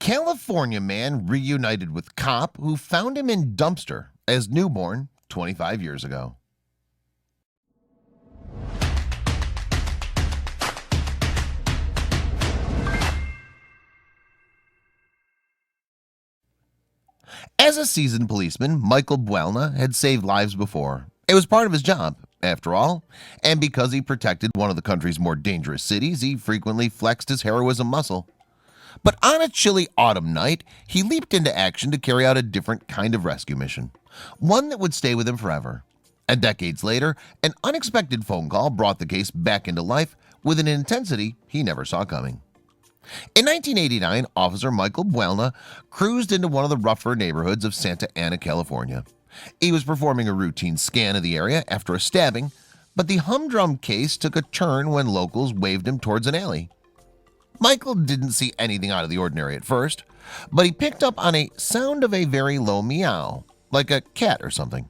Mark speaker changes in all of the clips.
Speaker 1: California man reunited with cop who found him in dumpster as newborn 25 years ago. As a seasoned policeman, Michael Buelna had saved lives before. It was part of his job, after all, and because he protected one of the country's more dangerous cities, he frequently flexed his heroism muscle. But on a chilly autumn night, he leaped into action to carry out a different kind of rescue mission, one that would stay with him forever. And decades later, an unexpected phone call brought the case back into life with an intensity he never saw coming. In 1989, Officer Michael Buelna cruised into one of the rougher neighborhoods of Santa Ana, California. He was performing a routine scan of the area after a stabbing, but the humdrum case took a turn when locals waved him towards an alley. Michael didn't see anything out of the ordinary at first, but he picked up on a sound of a very low meow, like a cat or something.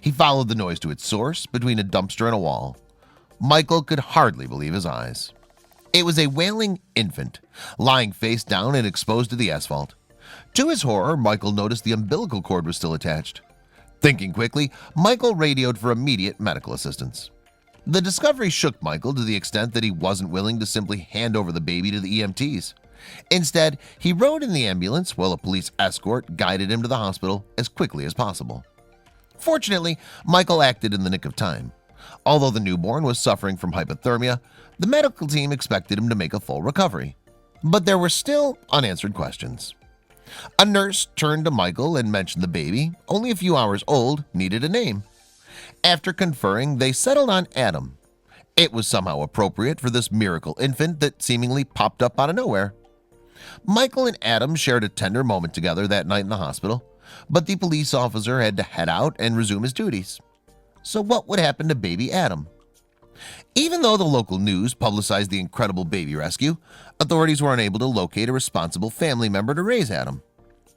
Speaker 1: He followed the noise to its source between a dumpster and a wall. Michael could hardly believe his eyes. It was a wailing infant, lying face down and exposed to the asphalt. To his horror, Michael noticed the umbilical cord was still attached. Thinking quickly, Michael radioed for immediate medical assistance. The discovery shook Michael to the extent that he wasn't willing to simply hand over the baby to the EMTs. Instead, he rode in the ambulance while a police escort guided him to the hospital as quickly as possible. Fortunately, Michael acted in the nick of time. Although the newborn was suffering from hypothermia, the medical team expected him to make a full recovery. But there were still unanswered questions. A nurse turned to Michael and mentioned the baby, only a few hours old, needed a name. After conferring, they settled on Adam. It was somehow appropriate for this miracle infant that seemingly popped up out of nowhere. Michael and Adam shared a tender moment together that night in the hospital, but the police officer had to head out and resume his duties. So what would happen to baby Adam? Even though the local news publicized the incredible baby rescue, authorities were unable to locate a responsible family member to raise Adam.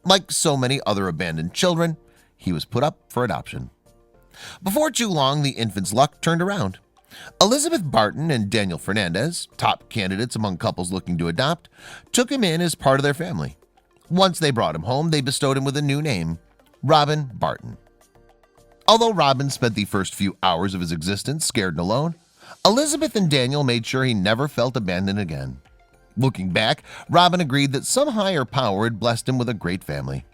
Speaker 1: Like so many other abandoned children, he was put up for adoption. Before too long, the infant's luck turned around. Elizabeth Barton and Daniel Fernandez, top candidates among couples looking to adopt, took him in as part of their family. Once they brought him home, they bestowed him with a new name, Robin Barton. Although Robin spent the first few hours of his existence scared and alone, Elizabeth and Daniel made sure he never felt abandoned again. Looking back, Robin agreed that some higher power had blessed him with a great family.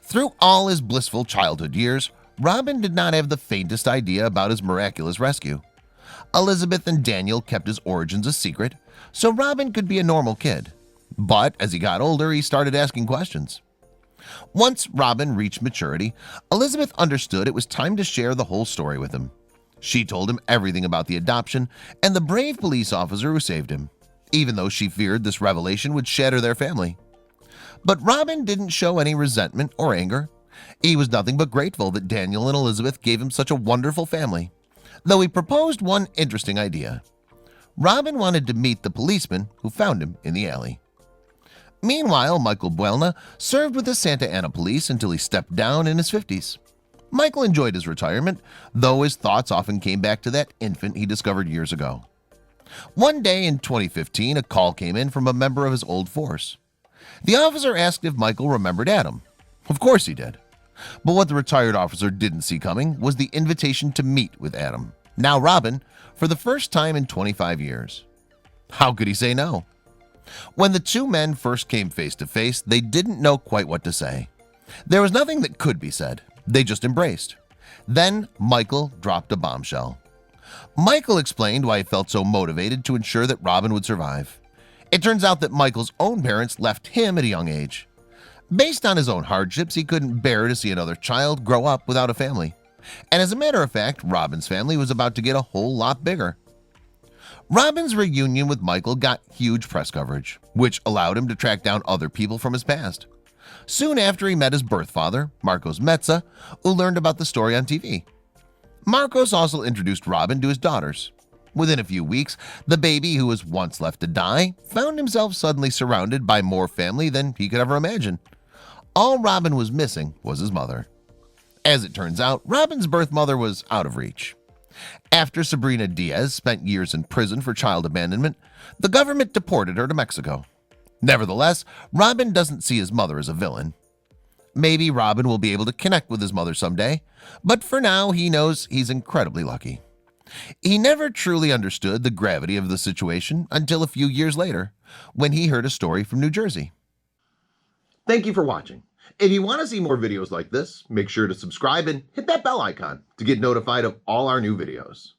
Speaker 1: Through all his blissful childhood years, Robin did not have the faintest idea about his miraculous rescue. Elizabeth and Daniel kept his origins a secret, so Robin could be a normal kid. But as he got older, he started asking questions. Once Robin reached maturity, Elizabeth understood it was time to share the whole story with him. She told him everything about the adoption and the brave police officer who saved him, even though she feared this revelation would shatter their family. But Robin didn't show any resentment or anger. He was nothing but grateful that Daniel and Elizabeth gave him such a wonderful family, though he proposed one interesting idea. Robin wanted to meet the policeman who found him in the alley. Meanwhile, Michael Buelna served with the Santa Ana police until he stepped down in his 50s. Michael enjoyed his retirement, though his thoughts often came back to that infant he discovered years ago. One day in 2015, a call came in from a member of his old force. The officer asked if Michael remembered Adam. Of course he did. But what the retired officer didn't see coming was the invitation to meet with Adam, now Robin, for the first time in 25 years. How could he say no? When the two men first came face to face, they didn't know quite what to say. There was nothing that could be said. They just embraced. Then Michael dropped a bombshell. Michael explained why he felt so motivated to ensure that Robin would survive. It turns out that Michael's own parents left him at a young age. Based on his own hardships, he couldn't bear to see another child grow up without a family. And as a matter of fact, Robin's family was about to get a whole lot bigger. Robin's reunion with Michael got huge press coverage, which allowed him to track down other people from his past. Soon after, he met his birth father, Marcos Metza, who learned about the story on TV. Marcos also introduced Robin to his daughters. Within a few weeks, the baby who was once left to die found himself suddenly surrounded by more family than he could ever imagine. All Robin was missing was his mother. As it turns out, Robin's birth mother was out of reach. After Sabrina Diaz spent years in prison for child abandonment, the government deported her to Mexico. Nevertheless, Robin doesn't see his mother as a villain. Maybe Robin will be able to connect with his mother someday, but for now he knows he's incredibly lucky. He never truly understood the gravity of the situation until a few years later, when he heard a story from New Jersey.
Speaker 2: Thank you for watching. If you want to see more videos like this, make sure to subscribe and hit that bell icon to get notified of all our new videos.